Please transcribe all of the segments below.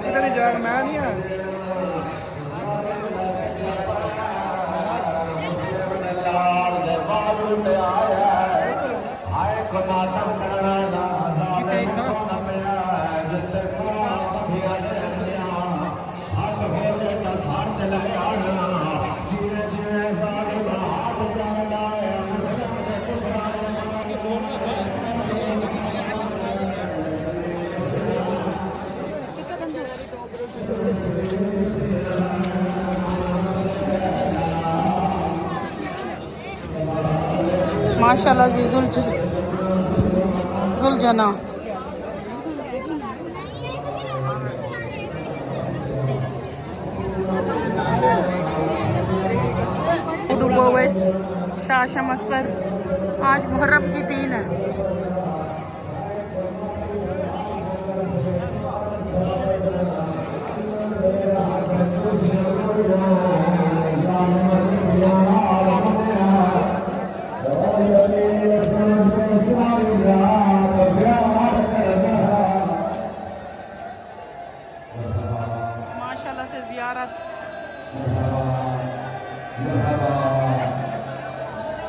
किधर ही जाएगा मैं नहीं है माशाल्लाह जी जुलझना डूबो हुए शाह शमस पर आज मुहर्रम की 3 है। माशाल्लाह से ज़ियारत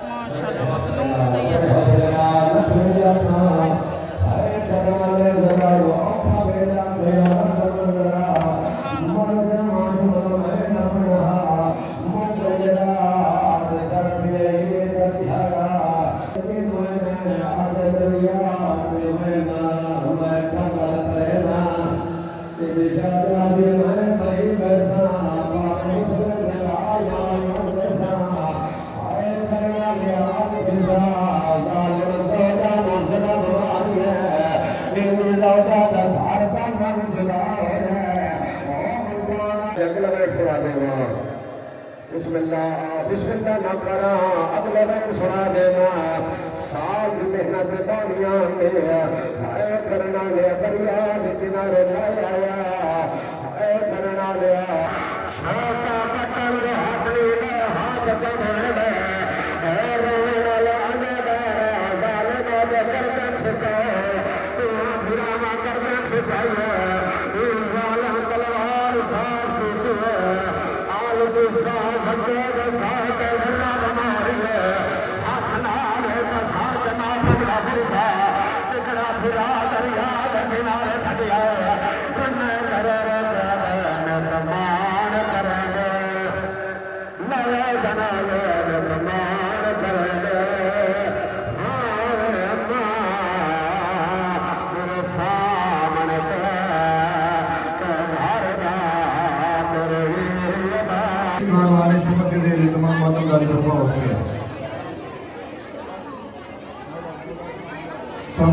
माशाल्लाह मसलूम सैयद बिस्मिल्लाह ना करा अगले बैन सुना देना साल की मेहनत बानिया में हाय करना लिया दरिया के किनारे लाया हाय करना लिया छोटा पटल हाथ ले हाथ पकड़ ले रोने वाला अनगा जालिम दे गर्दन छुपा तू फिरावा गर्दन छुपाया जालिम तलवार साफ की आल के साथ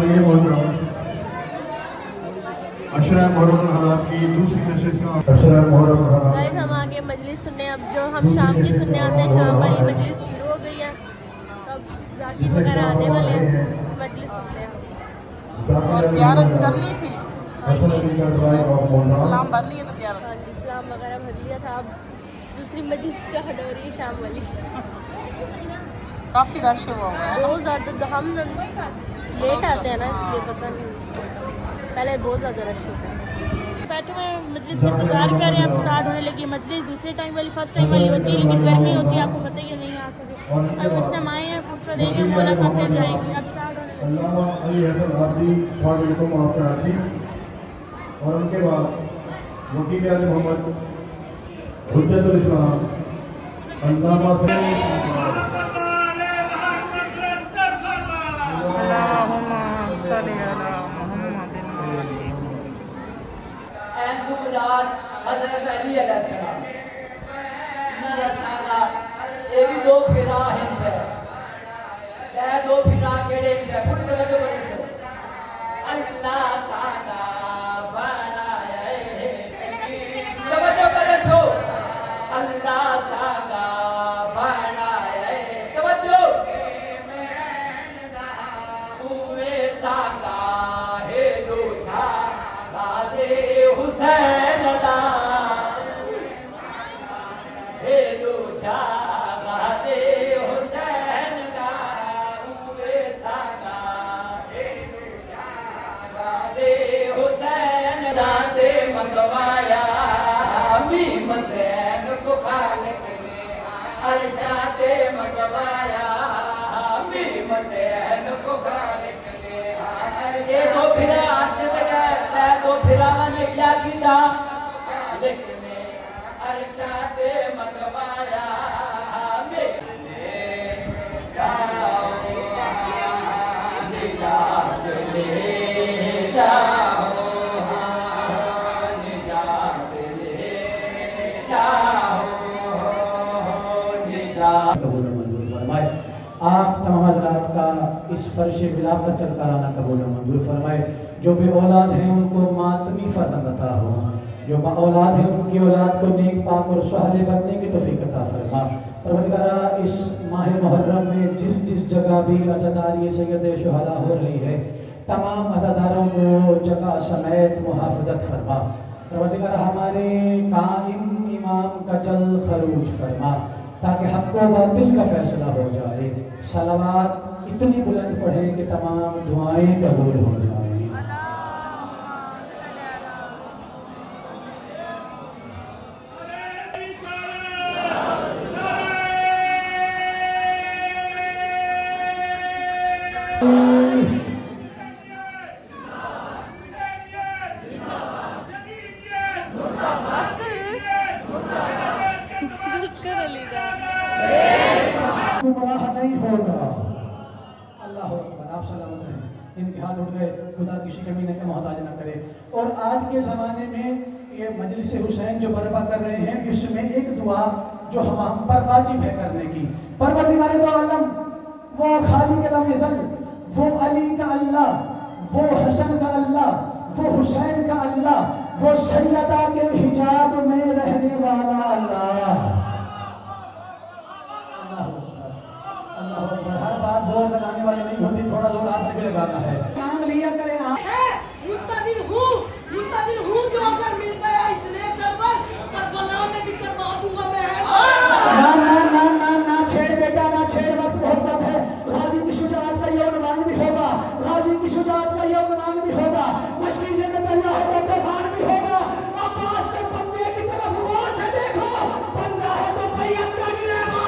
ये बोल रहा हूँ अशरा मुहर्रम हालात की दूसरी नशिस्त का अशरा मुहर्रम हालात हम आगे मजलिस सुनने अब जो हम शाम की सुनने आते हैं शाम वाली मजलिस शुरू हो गई है अब जाकिर वगैरह आने वाले हैं मजलिस सुनते हैं और ज़ियारत कर ली थी सलाम भर लिए तो ज़ियारत हाँ जी सलाम वगैरह भर लिया था अब दूसरी मजलिस स्टार्ट हो रही है शाम वाली काफ़ी रश हुआ है बहुत ज़्यादा हम लेट आते हैं ना इसलिए पता नहीं पहले बहुत ज़्यादा रश होता है बैठे हुए मजलिस में इंतजार कर रहे हैं अब स्टार्ट होने लगी मजलिस दूसरे टाइम वाली फर्स्ट टाइम वाली होती है लेकिन गर्मी होती है आपको पता ही है नहीं आ सके अब इस टाइम आए हैं फुर्सत देंगे मुलाकात फिर जाएंगे अब स्टार्ट होने और उनके बाद वकील आज़म मोहम्मद हुज्जतुल इस्लाम अल्लामा हज़रत अली अलैहिस्सलाम ना सादा ये भी दो फिरा है ये दो फिरा केड़े है पूरी तवज्जो करो सो अल्लाह सादा बनाया है तवज्जो करो सो अल्लाह सादा बनाया या किदा लेकिन अरशाद मकवाया में कबूल मंजूर फरमाए। आप तमाम हज़रात का इस फर्श बिलाकर चल कर आना कबूल मंजूर फरमाए। जो बे औलाद हैं उनको मातमी फर्जंद अता हो, जो बा औलाद हैं उनकी औलाद को नेक पाक और सुहाले बनने की तौफीक अता फरमा। परवरदिगारा इस माह मुहर्रम में जिस जिस जगह भी अज़ादारी सैयद शुहदा हो रही है, तमाम अज़ादारों को जगह समेत मुहाफ़ज़त फरमा। परवरदिगारा हमारे काइम इमाम का जल खरूज फरमा ताकि हक़ व बातिल का फैसला हो जाए। सलावत इतनी बुलंद पढ़ें कि तमाम दुआएं कबूल हो जाएं। गुमराह नहीं होगा। अल्लाह अकबर। आप सलामत रहें। इनके हाथ उठ गए, खुदा किसी कमीने का मोहताज ना करे। और आज के ज़माने में ये मजलिस हुसैन जो बर्पा कर रहे हैं, इसमें एक दुआ जो हम पर वाजिब है करने की। परवरदिगार दो आलम, वो खालिक अलम इज़ल, वो अली का अल्लाह, वो हसन का अल्लाह, वो हुसैन का अल्लाह, वो सैयदा के हिजाब में रहने वाला अल्लाह। हर बात जोर लगाने वाली नहीं होती, थोड़ा जोर आपने भी लगाना है। नाम लिया करें आप मुंतज़िर हूँ जो अगर मिल गया इतने सरवर करबला में भी करवा दूंगा मैं। ना ना ना ना ना छेड़ बेटा ना छेड़, वक्त बहुत कम है। गाजी की शुजाअत का ये उन्वान भी होगा, गाजी की शुजाअत का ये उन्वान भी होगा, मशकीज़े में दरिया होगा, तूफान भी होगा। अब्बास के बंदे की तरफ गौर से देखो, बंदा है तो बैयत का गिरेगा।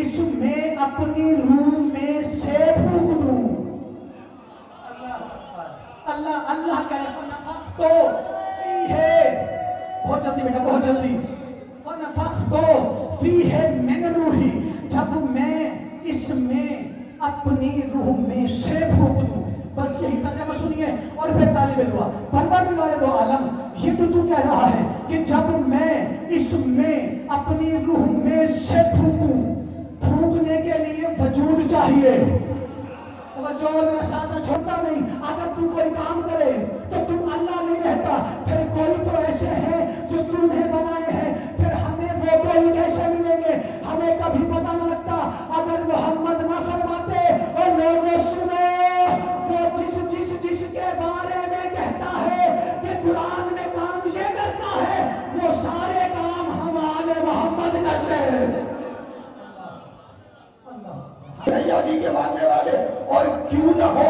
इसमें अपनी रूह में से फूंक दूं। अल्लाह अल्लाह करे फनफख्तु फीहे, बहुत जल्दी बेटा बहुत जल्दी, फनफख्तु फीहे मिन रूही, जब मैं इसमें अपनी रूह में से फूंक दूं। बस यही तर्जुमा सुनिए और फिर तालिबे दुआ। परवरदिगार दो आलम, ये तो तू कह रहा है कि जब मैं इसमें अपनी रूह में से फूंकूं, फूंकने के लिए वजूद चाहिए। जो मेरा साथ छोड़ता नहीं, अगर तू कोई काम करे तो तू अल्लाह नहीं रहता, फिर कोई तो ऐसे हैं जो तूने बनाए हैं, फिर हमें वो कोई कैसे मिलेंगे? हमें कभी पता न लगता अगर मोहम्मद न फरमाते। और लोगों सुनो, वो जिसके बारे में कहता है कि कुरान में काम ये करता है, वो सारे काम हम आले मोहम्मद करते हैं। यानी के मानने वाले और क्यों न हो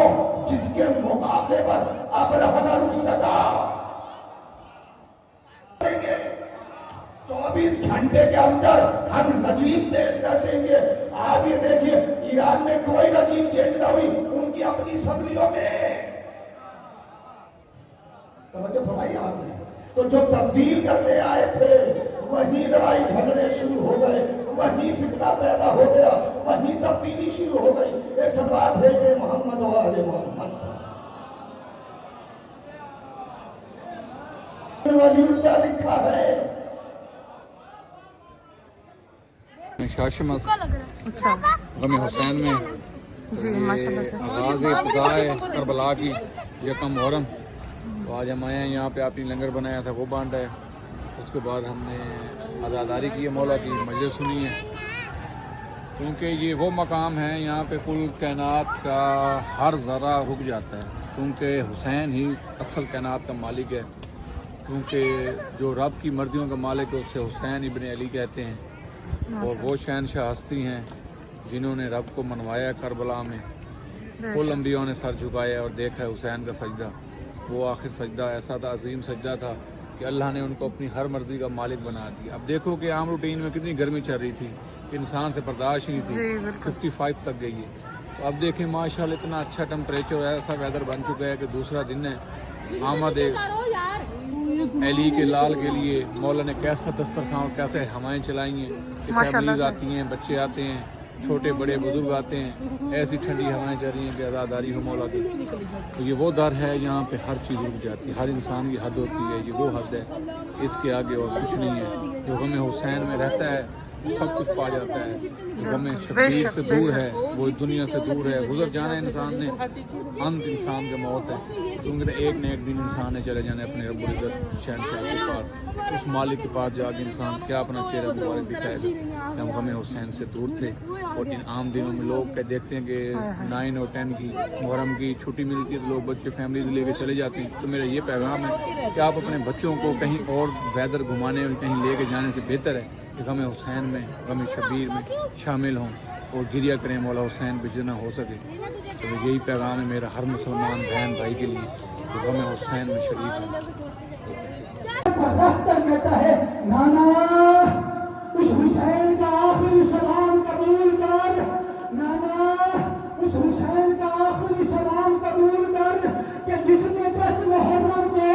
जिसके मुकाबले पर अब्राह न रुक सका। 24 घंटे के अंदर हम रजीम तेज कर देंगे। आप ये देखिए, ईरान में कोई रजीम चेंज न हुई, उनकी अपनी असम्बलियों में। तवज्जो फरमाइए आपने। तो जो तब्दील करने आए थे वहीं लड़ाई झगड़े शुरू हो गए, वहीं फितना पैदा हो गया, वहीं तब्दीली शुरू हो गई। एक सलवात भेजे मोहम्मद व आले मोहम्मद। वलीउल्लाह लिखा है शाशमस गम हुसैन में जी माशाल्लाह से आगाज़ इब्तिदाए करबला की यकम मुहर्रम। तो आज हम आए हैं यहाँ पे, आपने लंगर बनाया था वो बांटा है। उसके बाद हमने आज़ादारी की है, मौला की मजलिस सुनी है, क्योंकि ये वो मकाम है यहाँ पे कुल कायनात का हर ज़रा रुक जाता है, क्योंकि हुसैन ही असल कायनात का मालिक है। क्योंकि जो रब की मर्जियों का मालिक है उससे हुसैन इब्न अली कहते हैं, और वो शहनशाह हस्ती हैं जिन्होंने रब को मनवाया करबला में। कुल अंबियाओं ने सर झुकाया और देखा है हुसैन का सजदा। वो आखिर सजदा ऐसा था, अजीम सजदा था कि अल्लाह ने उनको अपनी हर मर्जी का मालिक बना दिया। अब देखो कि आम रूटीन में कितनी गर्मी चल रही थी, इंसान से बर्दाश्त ही नहीं थी, 55 तक गई है। तो तो अब देखें माशाल्लाह इतना अच्छा टेम्परेचर है, ऐसा वेदर बन चुका है कि दूसरा दिन है आमद अली के लाल के लिए मौला ने कैसा दस्तरखान और कैसे हवाएं चलाई हैं कि फैमिलीज आती हैं, बच्चे आते हैं, छोटे बड़े बुजुर्ग आते हैं, ऐसी ठंडी हवाएं चल रही हैं कि आज़ादारी हो मौला की। तो ये वो दर है यहाँ पे हर चीज़ रुक जाती है, हर इंसान की हद होती है, ये वो हद है, इसके आगे और कुछ नहीं है। जो गम हुसैन में रहता है सब कुछ पा जाता है, जो गम शबीर से दूर है वो दुनिया से दूर है। गुजर जाना इंसान ने अंत इंसान की मौत है, क्योंकि एक न एक दिन इंसान ने चले जाना अपने रब्बुल इज़्ज़त शहंशाह के पास। उस मालिक के पास जाके इंसान क्या अपना चेहरा मुबारक दिखाएगा। हम गम हुसैन से दूर थे और इन आम दिनों में लोग क्या देखते हैं कि 9 और 10 की मुहर्रम की छुट्टी मिलती है तो लोग बच्चे फैमिली लेके चले जाते हैं। तो मेरा ये पैगाम है कि आप अपने बच्चों को कहीं और वेदर घुमाने और कहीं लेके जाने से बेहतर है कि गम हुसैन में, गम शबीर में शामिल हों और गिरिया करें मौला हुसैन पे जितना हो सके। तो यही पैगाम है मेरा हर मुसलमान बहन भाई के लिए कि गम हुसैन में शरीक हूँ। कहता है नाना उस हुसैन का आखिरी सलाम कबूल कर, नाना उस हुसैन का आखिरी सलाम कबूल कर कि जिसने 10 मुहर्रम को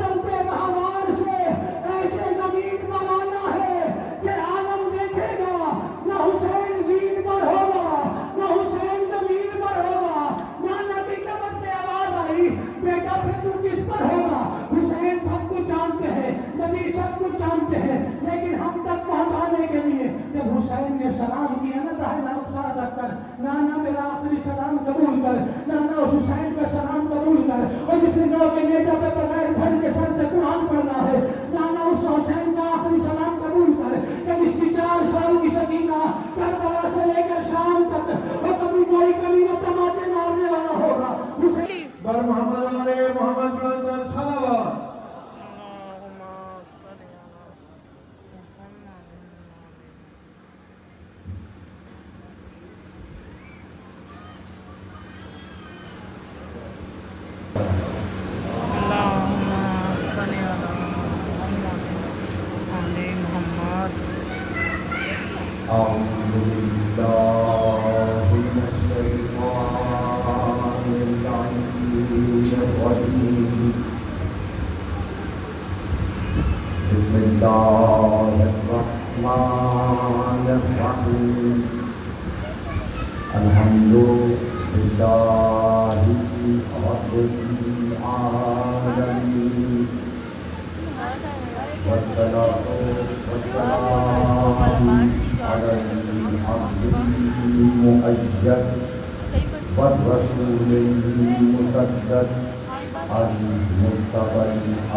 चलते रहवार से ऐसे जमीन पर आना है कि आलम देखेगा ना हुसैन जीन पर होगा ना हुसैन जमीन पर होगा। नाना की कमर से आवाज आई, बेटा फिर तू किस पर होगा? हुसैन सब कुछ जानते हैं, नबी सब कुछ जानते हैं, लेकिन हम तक पहुंचाने के लिए जब हुसैन ने सलाम किया ना दाहिना रुखसार रखकर, नाना मेरा आखिरी सलाम कबूल कर, नाना उस हुसैन का सलाम कबूल कर। और जिसने नौ के नेजा पे बगैर धड़ के सर से कुरान पढ़ना है, नाना उस हुसैन का आखिरी सलाम कबूल कर कि जिसकी 4 साल की सकीना करबला से लेकर शाम तक और कभी कोई कमीना तमाचे मारने वाला होगा। हुसैन बर मोहम्मद अलैहि मोहम्मद सल्लल्लाहु Bismillahirrahmanirrahim. Alhamdulillahi Rabbil Alamin. Wassalatu wassalamu ala al-abdil muayyad wa rasulil musaddad al-mustafa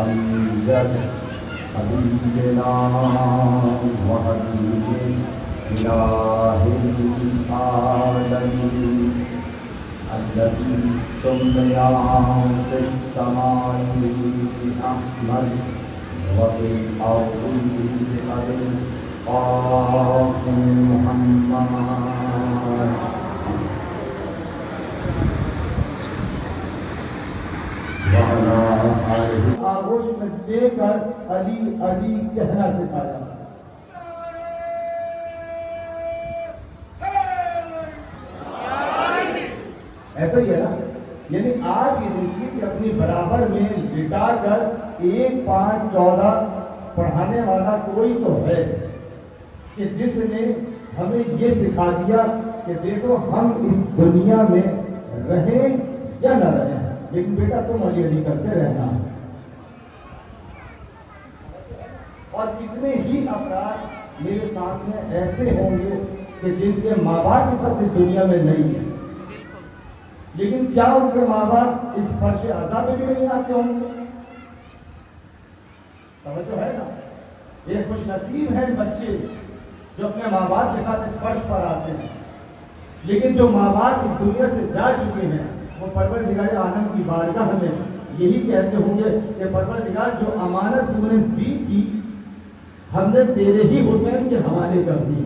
al-amjad حبيبنا وحبيب إله العالمين الذي سمي في السماء أحمد وفي الأرض القاسم محمد آغوش میں دے کر علی علی کہنا سکھایا۔ ایسا ہی ہے نا، یعنی آج یہ دیکھیے کہ اپنی برابر میں لٹا کر 1 5 14 پڑھانے والا کوئی تو ہے کہ جس نے ہمیں یہ سکھا دیا کہ دیکھو ہم اس دنیا میں رہیں یا نہ رہیں لیکن بیٹا تم علی علی کرتے رہنا۔ اور کتنے ہی افراد میرے سامنے ایسے ہوں گے کہ جن کے ماں باپ اس وقت اس دنیا میں نہیں ہیں، لیکن کیا ان کے ماں باپ اس فرش عزا میں بھی نہیں آتے ہوں گے؟ توجہ ہے نا، یہ خوش نصیب ہیں بچے جو اپنے ماں باپ کے ساتھ اس فرش پر آتے ہیں، لیکن جو ماں باپ اس دنیا سے جا چکے ہیں وہ پروردگار عالم کی بارگاہ میں یہی کہتے ہوں گے کہ پروردگار جو امانت تو نے دی تھی ہم نے تیرے ہی حسین کے حوالے کر دی۔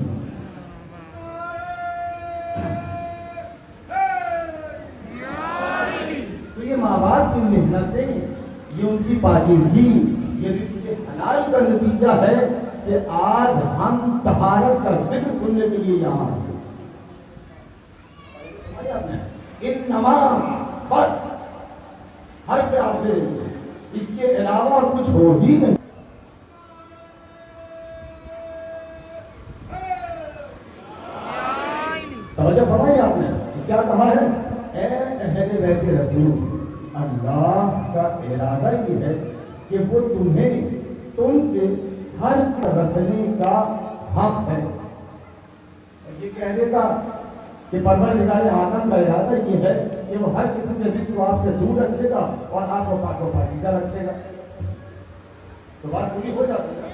تو یہ ماں باپ کی محنتیں، یہ ان کی پاکیزگی، یہ رزق حلال کا نتیجہ ہے کہ آج ہم طہارت کا ذکر سننے کے لیے یہاں آتے ہیں۔ سمجھا آپ نے؟ انما بس حرف آخر اس کے علاوہ اور کچھ ہو ہی نہیں. توجہ فرمائی آپ نے کیا کہا ہے؟ اے اہل بیت رسول، اللہ کا ارادہ یہ ہے کہ وہ تمہیں تم سے ہر رکھنے کا حق ہے. یہ کہہ دیتا کہ پروردگار عالم کا ارادہ یہ ہے کہ وہ ہر قسم کے رزق کو آپ سے دور رکھے گا اور آپ کو پاک و پاکیزہ رکھے گا تو بات پوری ہو جاتی ہے.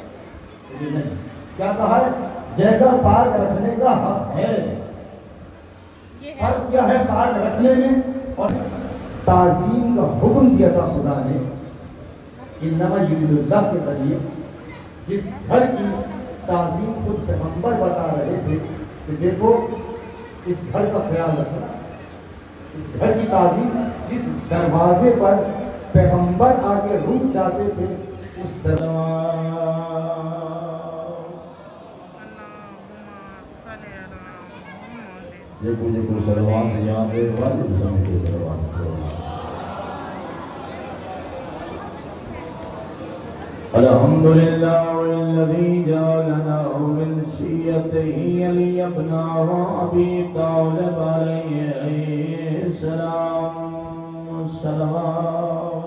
لیکن نہیں، کیا کہا ہے؟ جیسا پاک رکھنے کا حق ہے. فرق کیا ہے پاک رکھنے میں اور تعظیم کا حکم دیا تھا خدا نے انما یرید اللہ کے ذریعے. جس گھر کی تعظیم خود پیغمبر بتا رہے تھے کہ دیکھو اس گھر کا خیال رکھنا، اس گھر کی تعظیم، جس دروازے پر پیغمبر آگے رک جاتے تھے اس کو سلوات یاد ہے واجب سمجھ کے سلوات الحمدللہ الذی جعلنا من شیعته علی ابن ابی طالب علیہ السلام صلوات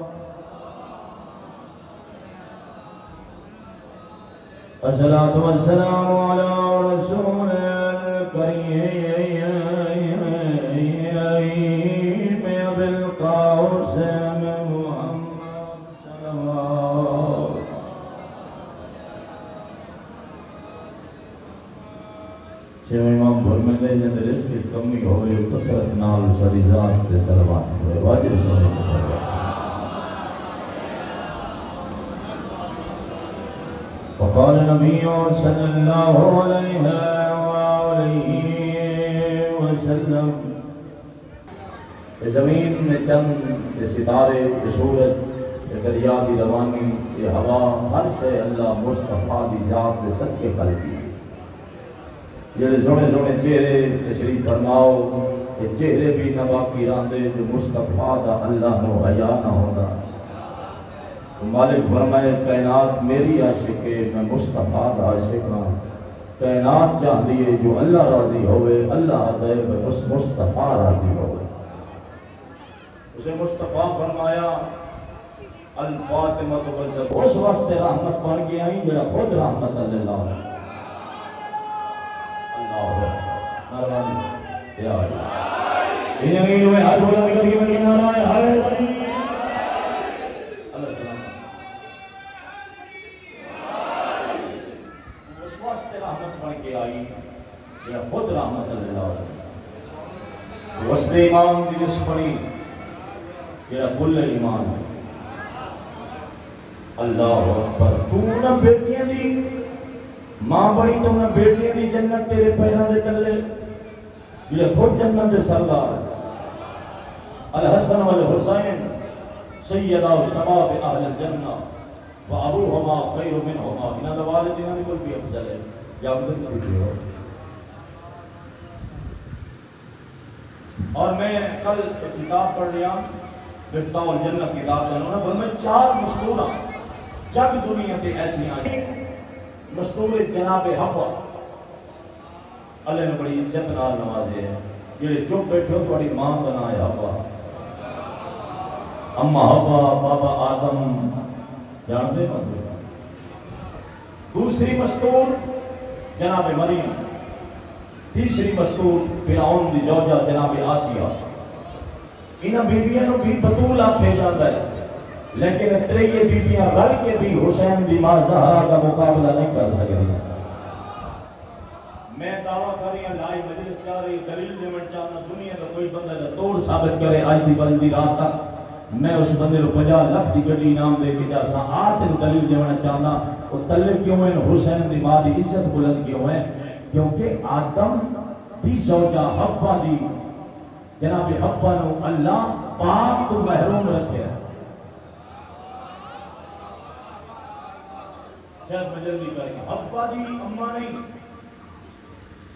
الصلاۃ والسلام علی رسول الکریم بالقاسم محمد صلوات. شیخ امام فرماتے ہیں جب رزق کی کمی ہوئے کثرت نال ساری ذات کے صلوات ہوئے واجب سمجھ کے صلوات. وقال نبی صلی اللہ علیہ وآلہ وسلم زمین میں چند ستارے، سورج، دریا کی روانی، یہ ہوا، ہر سے اللہ مصطفیٰ دی ذات کے صدقے خلقی. جڑے سونے سونے چہرے تشریف فرماؤ، یہ چہرے بھی نہ باقی راندے جو مصطفیٰ دا اللہ نو حیا نہ ہوتا. مالک فرمائے کائنات میری عاشق ہے، میں مصطفیٰ دا عاشق ہوں. کائنات چاہتی ہے جو اللہ راضی ہوئے، اللہ دے اس مصطفیٰ راضی ہوئے. اسے مصطفیٰ فرمایا الفاطمہ بس اس واسطے رحمت بن کے آئی جڑا خود رحمت اللہ ہے. مہربانی یا اللہ ان زمین میں ہر بولا نکل کے بن نارا ہے ہر اللہ سلام. اس واسطے رحمت بن کے آئی جڑا خود رحمت اللہ ہے. وسط امام دی نسبنی جڑا کل ایمان ہے. اللہ اکبر. تو نہ بیٹیاں دی ماں بڑی تو نہ بیٹیاں دی جنت تیرے پیراں دے تلے یہ خود جنت دے سردار الحسن والحسین سیدہ شباب اہل الجنہ و ابوہما خیر منہما. انہاں دا والد انہاں دی کوئی بھی افضل ہے یا افضل بھی ہو. اور میں کل ایک کتاب پڑھ لیا مفتاح الجنت کتاب ہے. انہوں نے فرمایا 4 مستوراں جگ دنیا تے ایسی آئی. مستور جناب حوا اللہ نے بڑی عزت نال نوازے ہیں. جڑے چپ بیٹھے ہو تھوڑی ماں کا نام ہے حوا. اما حوا بابا آدم جانتے ہیں. دوسری مستور جناب مریم. تیسری مستور فرعون دی زوجہ جناب آسیہ. انہاں بیبیاں نو بھی بطول آکھیا جاندا ہے لیکن تریے بیبیاں رل کے بھی حسین دی ماں زہرا کا مقابلہ نہیں کر سکتی. میں دعویٰ کر رہی ہوں لائی مجلس چاہ رہی دلیل دیون چاہنا دنیا کا کوئی بندہ دا توڑ ثابت کرے آج دی بلدی رات تک میں اس بندے کو 50 لاکھ دی گڈی انعام دے کے جا سا آتے دلیل دیون چاہنا. وہ تلے کیوں ہیں حسین دی ماں دی عزت بلند کیوں ہیں؟ کیونکہ آدم دی زوجہ حوا دی جناب حوا نو اللہ پاک تو محروم رکھے ہے. شاید میں جلدی کریں گے. حوا دی اماں نہیں،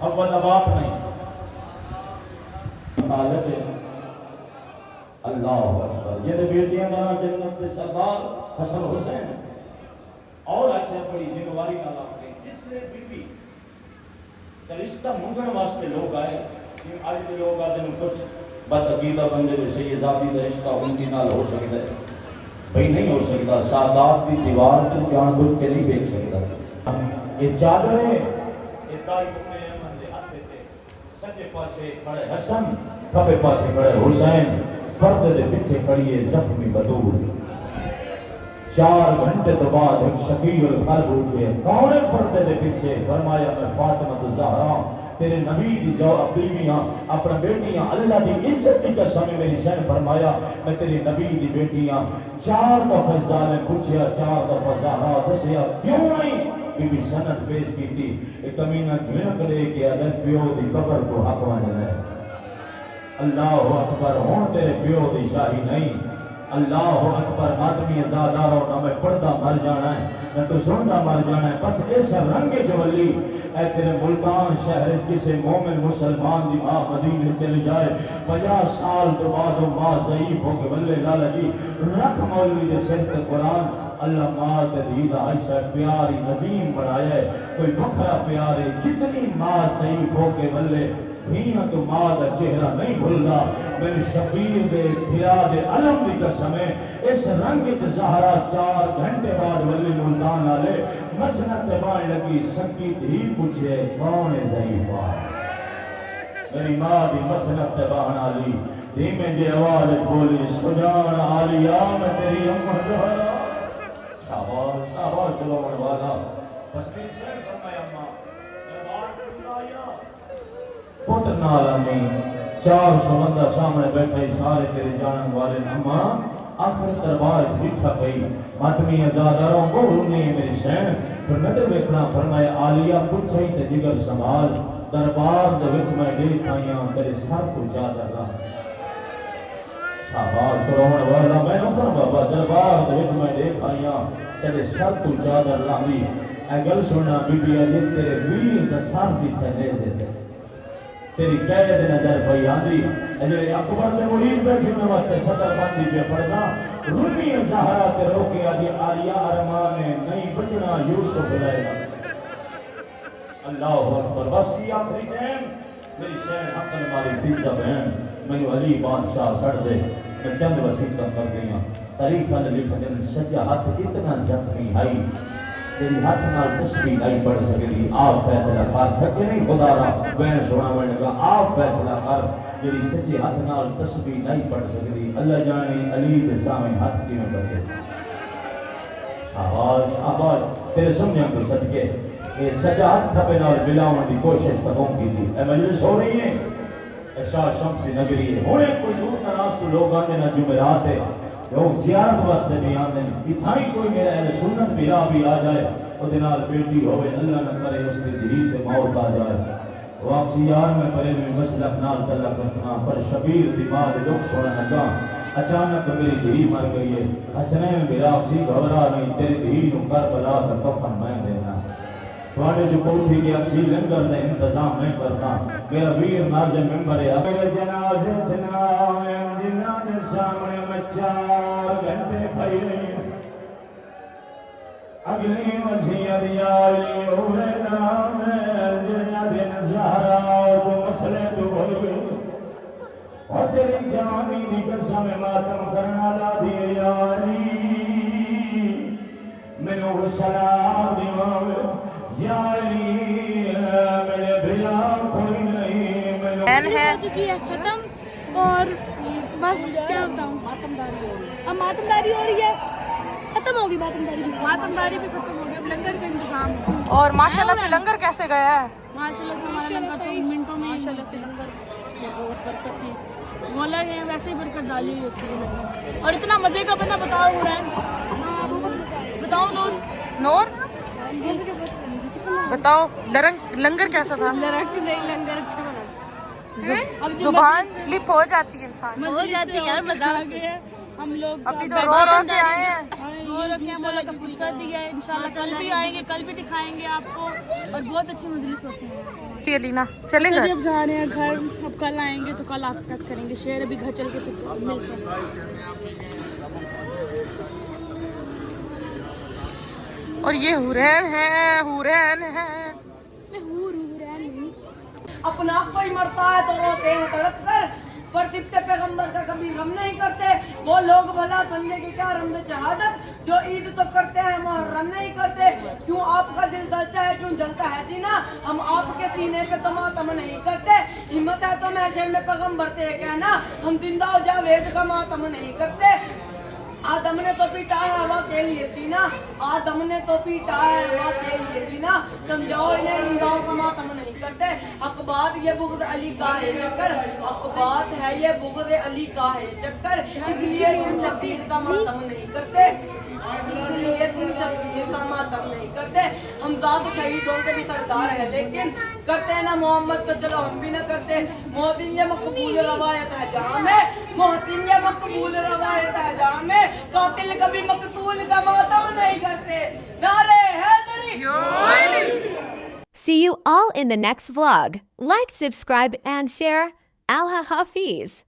حوا دا باپ نہیں. خالق ہے اللہ اکبر جن بیٹیاں دا جنت دے سردار حسن حسین اور ایسے بڑی ذمہواری نال اپنے جس نے بی بی رشتہ منگن واسطے لوگ آئے جن اج دے لوگ آدھے کچھ بدعقیدہ بندے دے سے یہ ذاتی دا رشتہ ان کی نال ہو سکتا ہے بھئی نہیں ہو سکتا سادات دی دیوار تے جان بوجھ کے نہیں دیکھ سکتا یہ چادریں یہ دائی اپنے امن دے ہاتھ تے سجے پاسے کھڑے حسن کھبے پاسے کھڑے حسین پردے دے پیچھے کھڑی ہے زخمی بدور 4 گھنٹے تو بعد ایک شبیر القلب اٹھے کون ہے پردے دے پیچھے فرمایا میں فاطمہ الزہرا تیرے نبی دی جو بیویاں اپنا بیٹیاں اللہ دی عزت دی قسم میری شان فرمایا میں تیری نبی دی بیٹیاں 4 دفعہ ظالم پوچھیا 4 دفعہ زہرا دسیا کیوں نہیں بی بی سند پیش کی تھی ایک کمینہ کیوں کرے کہ اگر پیو دی قبر کو حق وانا ہے اللہ اکبر ہون تیرے پیو دی شاہی نہیں اللہ اکبر آدمی ازادارو نہ میں پردہ مر جانا ہے نہ تو سننا مر جانا ہے بس اس رنگ جولی اے تیرے ملتان شہر کسی مومن مسلمان دی ماں مدینے چلی جائے 50 سال تو بعد ماں ضعیف ہو کے بلے لالا جی رکھ مولوی دے سر تے قرآن اللہ ماں تدید عائشہ پیاری عظیم بنایا ہے کوئی وکھرا پیارے جتنی ماں ضعیف ہو کے بلے دھیاں تو ماں دا چہرہ نہیں بھولنا میرے شبیر دے پھرا دے علم دی قسم ہے اس رنگ چ زہرا 4 گھنٹے بعد ولی ملتان آلے مسنت بان لگی سکی دھی پوچھے کون ہے ضعیفہ میری ماں دی مسنت بان آلی دھیمے جے آواز بولی سجان آلیا میں تیری امہ زہرا شاباش شاباش سلوان والا بس میری سر فرمایا امہ دربار پر آیا پتر نالا نہیں 400 بندہ سامنے بیٹھے سارے تیرے جانن والے اماں آخر دربار بیٹھا گئی ماتمی ازاداروں کو رونی میری شین پھر نظر بیکھنا فرمایا آلیا پوچھائی تے جگر سنبھال دربار دے وچ میں دیکھ آئیاں تیرے سر تو چادر لا شاباش روحن والا میں نفر بابا دربار دے وچ میں دیکھ آئیاں تیرے سر تو چادر لا بھی اے گل سننا بی بی علی تیرے ویر دا سر دی چلے سے تیری قید نظر پئی آندی اجے اکبر دے محیط بیٹھے میں واسطے صدر بندی پہ پڑھنا رومی زہرا تے روکے آدھی آلیا ارمان نہیں بچنا یوسف لائے گا اللہ اکبر بس کی آخری ٹائم میری شہن حقل ماری فیضہ بہن میں علی بادشاہ سڑ دے میں چند وسیقہ کر گئی ہوں تاریخہ نے لکھا دن سجا ہاتھ اتنا زخمی آئی تیری ہاتھ نال تسبیح نہیں پڑھ سکتی آپ فیصلہ کر تھکے نہیں خدا رہا بین سونا بڑھنے کا آپ فیصلہ کر جیڑی سجے ہاتھ نال تسبیح نہیں پڑھ سکتی اللہ جانے علی دے سامنے ہاتھ کی نہ کرتے شاباش شاباش تیرے سمجھیں تو صدقے یہ سجا ہاتھ تھپے نال ملاون دی کوشش تکوں کی تھی اے مجلس ہو رہی ہے اے شاہ شمس دی نگری ہے ہونے کوئی دور نراز تو لوگ آنے نہ جمعرات ہے لوگ زیارت واسطے بھی آنے اتھائی کوئی میرا اہل سنت بھی آ جائے وہ دنال بیٹی ہوئے اللہ نہ کرے اس کی دہیت موت آ جائے واپسی یار میں پرے میں مسلک نال تعلق رکھنا پر شبیر دماغ دکھ سونا لگا اچانک میری دہی مر گئی ہے حسنین میرا واپسی گھبرا نہیں تیری دہی نو کربلا کا کفن میں دینا تھوڑے جو کوٹھی کے اپسی لنگر نے انتظام نہیں کرنا میرا ویر نازم ممبر ہے میرے جنازے جناوے جنہ نے سامنے میں 4 گھنٹے پھائی رہی اگلی وسیعت یا علی ہوئے نام جنیا دن زہرا تو مسئلے تو بھول گئی اور تیری جوانی دی قسم ماتم کرنا لا دیئے یا علی میں نے سلام دیوان یا علی میرے بھیا کوئی نہیں میں نے ہو چکی ہے ختم اور بس کیا بتاؤں اب ماتمداری ہو رہی ہے ختم ہوگی ماتمداری بھی ختم ہو گئی اب لنگر کا انتظام اور ماشاءاللہ سے لنگر کیسے گیا ہے ماشاءاللہ سے ہمارا لنگر تو منٹوں میں ماشاءاللہ سے لنگر بہت برکت تھی مولا نے ویسے ہی برکت ڈالی ہوتی ہے اور اتنا مزے کا بنا بتاؤ قرآن ہاں بہت مزہ آیا بتاؤ نور بتاؤ لنگر کیسا تھا لنگر اچھا بنا زبان سلپ ہو جاتی ہے انسان ہو جاتی ہے یار مزہ ہم لوگ ابھی تو رو کے آئے ہیں और क्या मौला का फुर्सत दिया है, इंशाल्लाह कल भी आएंगे, कल भी दिखाएंगे आपको, और बहुत अच्छी मजलिस होती है। अलीना चले घर। अब जा रहे हैं घर, अब कल आएंगे तो कल आपके साथ करेंगे शेयर, अभी घर चल के फिर मिलते हैं। और ये हुरैन है, हुरैन है। अपना कोई मरता है तो रोते हैं तड़प कर, पर सिफ्ते पैगंबर का कभी गम नहीं करते। वो लोग भला समझे कि क्या रमज़ शहादत, जो ईद तो करते हैं मुहर्रम नहीं करते। क्यों आपका दिल जलता है, क्यों जलता है सीना, हम आपके सीने पे तो मातम नहीं करते। हिम्मत है तो महशर में पैगंबर से कहना, हम जिंदा हो जावेद का मातम नहीं करते। आदम ने तो पीटा है हवा के लिए सीना, आदम ने तो पीटा है हवा के लिए सीना, समझाओ इन्हें जिंदाओं का मातम नहीं करते। हक बात ये बुग़्ज़ अली का है चक्कर, हक बात है ये बुग़्ज़ अली का है चक्कर, इसलिए तुम शबीर का मातम नहीं करते, इसलिए तुम शबीर का मातम नहीं करते। हम ज़ात शहीदों के भी सरदार है, लेकिन करते ना मोहम्मद तो चलो हम भी ना करते। मोहसिन ये मकबूल रवायत है जहाँ में, मोहसिन ये मकबूल रवायत है जहाँ में, कातिल कभी मकतूल का मातम नहीं करते। नारे Hydari. See you all in the next vlog. Like, subscribe, and share. Allah Hafiz.